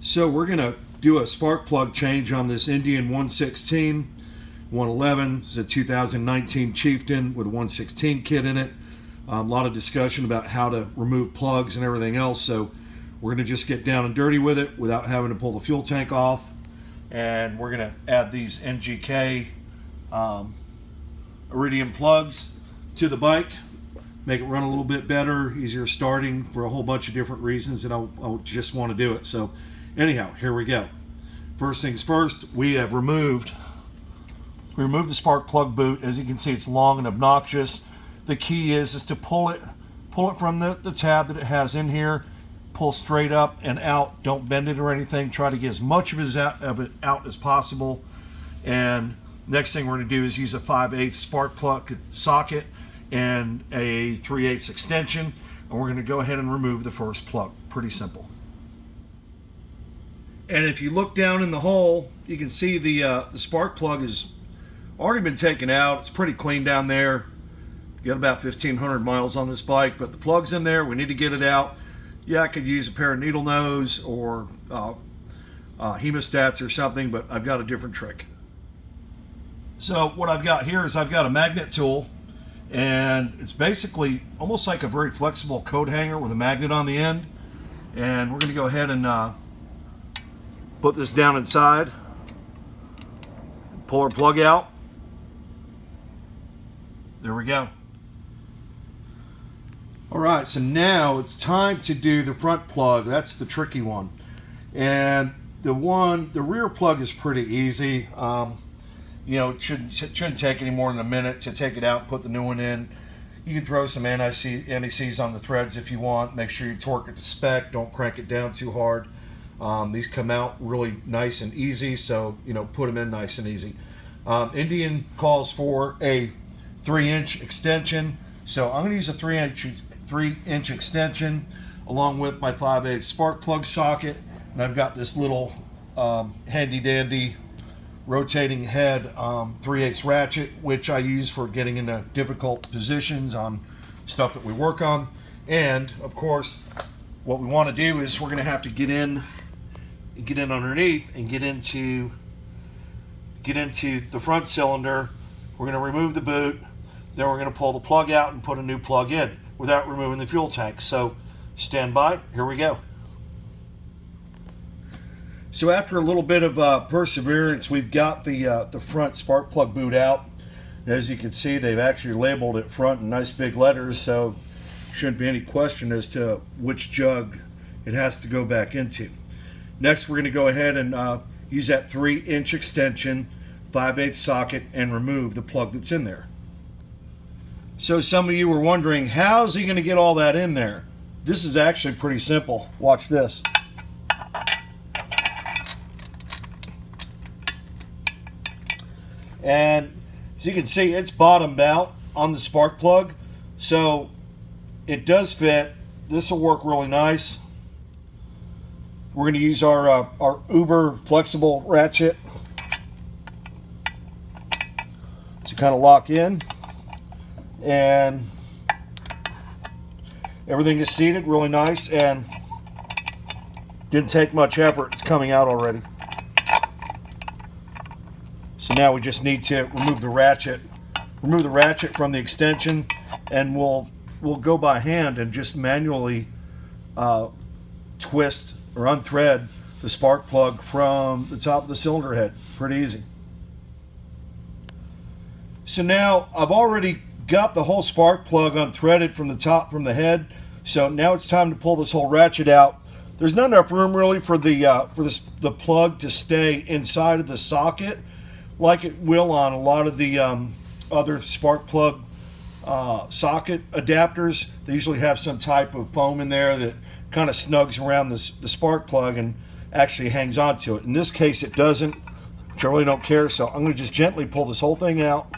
So we're going to do a spark plug change on this Indian 116. 111 is a 2019 Chieftain with a 116 kit in it. A lot of discussion about how to remove plugs and everything else. So we're going to just get down and dirty with it without having to pull the fuel tank off. And we're going to add these MGK Iridium plugs to the bike. Make it run a little bit better, easier starting for a whole bunch of different reasons, and I'll just want to do it. So anyhow, here we go. First things first, we have removed the spark plug boot. As you can see, it's long and obnoxious. The key is to pull it from the tab that it has in here. Pull straight up and out. Don't bend it or anything. Try to get as much of it out as possible. And next thing we're going to do is use a 5/8 spark plug socket and a 3/8 extension, and we're going to go ahead and remove the first plug. Pretty simple. And if you look down in the hole, you can see the spark plug has already been taken out. It's pretty clean down there. Got about 1,500 miles on this bike, but the plug's in there. We need to get it out. Yeah, I could use a pair of needle nose or hemostats or something, but I've got a different trick. So what I've got here is I've got a magnet tool, and it's basically almost like a very flexible coat hanger with a magnet on the end. And we're going to go ahead and put this down inside, pull our plug out. There we go. All right, so now it's time to do the front plug. That's the tricky one. And the rear plug is pretty easy. You know, it shouldn't take any more than a minute to take it out and put the new one in. You can throw some anti-seize on the threads if you want. Make sure you torque it to spec. Don't crank it down too hard. These come out really nice and easy, so you know, put them in nice and easy. Indian calls for a 3-inch extension, so I'm going to use a 3-inch extension along with my 5/8 spark plug socket, and I've got this little handy dandy rotating head 3/8 ratchet, which I use for getting into difficult positions on stuff that we work on. And of course, what we want to do is we're going to have to get in underneath and get into the front cylinder. We're going to remove the boot, then we're going to pull the plug out and put a new plug in without removing the fuel tank. So stand by, here we go. So after a little bit of perseverance, we've got the front spark plug boot out. And as you can see, they've actually labeled it front in nice big letters, so shouldn't be any question as to which jug it has to go back into. Next, we're going to go ahead and use that 3-inch extension, 5/8 socket, and remove the plug that's in there. So some of you were wondering, how's he going to get all that in there? This is actually pretty simple. Watch this. And as you can see, it's bottomed out on the spark plug, so it does fit. This will work really nice. We're going to use our Uber flexible ratchet to kind of lock in, and everything is seated really nice and didn't take much effort. It's coming out already. So now we just need to remove the ratchet from the extension, and we'll go by hand and just manually twist or unthread the spark plug from the top of the cylinder head. Pretty easy. So now I've already got the whole spark plug unthreaded from the head. So now it's time to pull this whole ratchet out. There's not enough room really for the plug to stay inside of the socket like it will on a lot of the other spark plug socket adapters. They usually have some type of foam in there that kind of snugs around the spark plug and actually hangs onto it. In this case, it doesn't, which I really don't care, so I'm going to just gently pull this whole thing out.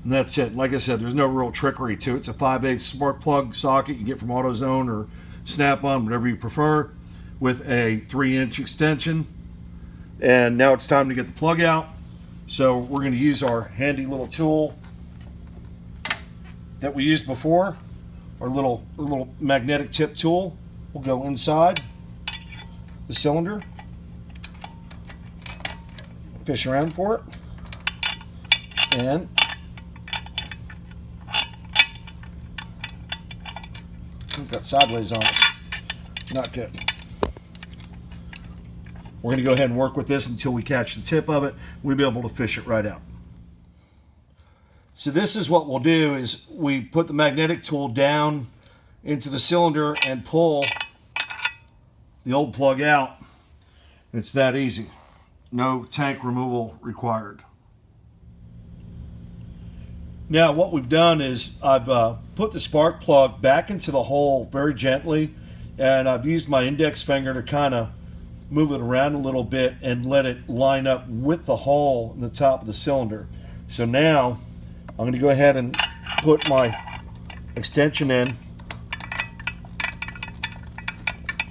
And that's it. Like I said, there's no real trickery to it. It's a 5/8 spark plug socket you get from AutoZone or Snap-on, whatever you prefer, with a 3-inch extension. And now it's time to get the plug out. So we're going to use our handy little tool that we used before, our little magnetic tip tool. We'll go inside, the cylinder, fish around for it, and got sideways on it. Not good. We're going to go ahead and work with this until we catch the tip of it. We'll be able to fish it right out. So this is what we'll do is we put the magnetic tool down into the cylinder and pull the old plug out. It's that easy. No tank removal required. Now what we've done is I've put the spark plug back into the hole very gently, and I've used my index finger to kind of move it around a little bit and let it line up with the hole in the top of the cylinder. So now I'm going to go ahead and put my extension in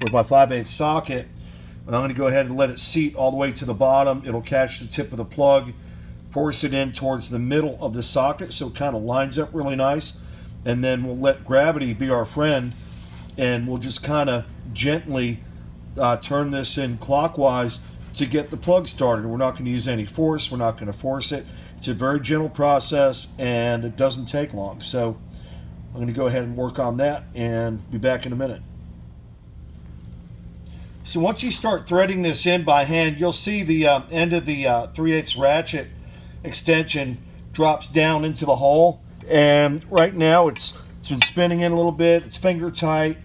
with my 5/8 socket, and I'm going to go ahead and let it seat all the way to the bottom. It'll catch the tip of the plug, force it in towards the middle of the socket so it kind of lines up really nice, and then we'll let gravity be our friend, and we'll just kind of gently turn this in clockwise to get the plug started. We're not going to use any force. We're not going to force it. It's a very gentle process, and it doesn't take long. So I'm going to go ahead and work on that and be back in a minute. So once you start threading this in by hand, you'll see the end of the 3/8 ratchet extension drops down into the hole, and right now it's been spinning in a little bit. It's finger tight.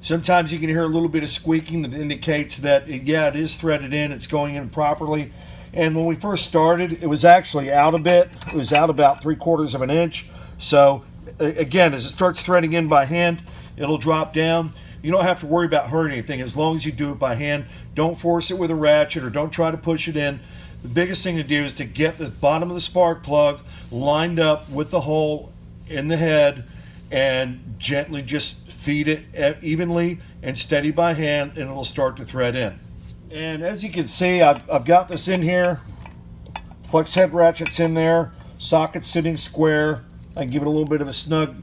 Sometimes you can hear a little bit of squeaking that indicates that it is threaded in, it's going in properly. And when we first started, it was actually out a bit. It was out about 3/4 of an inch. So again, as it starts threading in by hand, it'll drop down. You don't have to worry about hurting anything as long as you do it by hand. Don't force it with a ratchet or don't try to push it in. The biggest thing to do is to get the bottom of the spark plug lined up with the hole in the head and gently just feed it evenly and steady by hand, and it'll start to thread in. And as you can see, I've got this in here. Flex head ratchet's in there. Socket sitting square. I can give it a little bit of a snug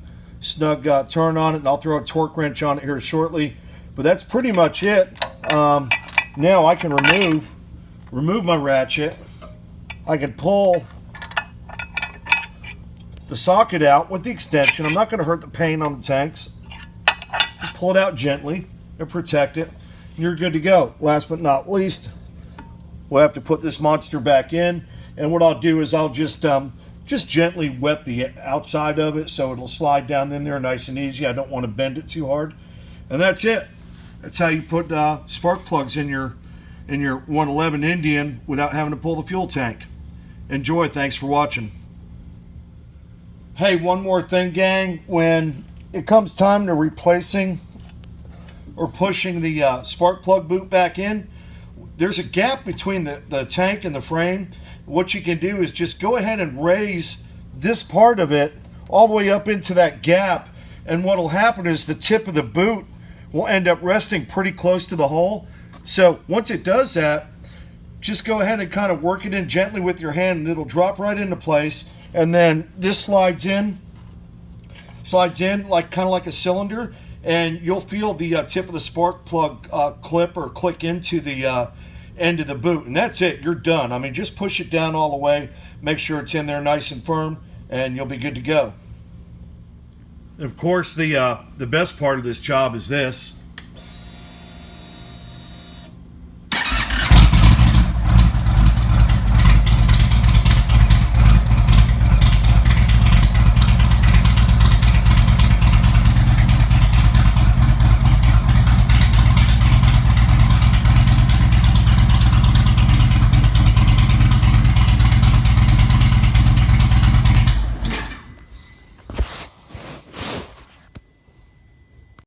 turn on it, and I'll throw a torque wrench on it here shortly. But that's pretty much it. Now I can remove my ratchet. I can pull the socket out with the extension. I'm not going to hurt the paint on the tanks. Just pull it out gently and protect it, and you're good to go. Last but not least, we'll have to put this monster back in, and what I'll do is I'll just gently wet the outside of it so it'll slide down in there nice and easy. I don't want to bend it too hard. And that's it. That's how you put spark plugs in your 111 Indian without having to pull the fuel tank. Enjoy. Thanks for watching. Hey, one more thing, gang. When it comes time to replacing or pushing the spark plug boot back in, there's a gap between the tank and the frame. What you can do is just go ahead and raise this part of it all the way up into that gap, and what will happen is the tip of the boot will end up resting pretty close to the hole. So once it does that, just go ahead and kind of work it in gently with your hand, and it'll drop right into place. And then this slides in like kind of like a cylinder, and you'll feel the tip of the spark plug clip or click into the end of the boot, and that's it. You're done. I mean, just push it down all the way, make sure it's in there nice and firm, and you'll be good to go. Of course, the best part of this job is this.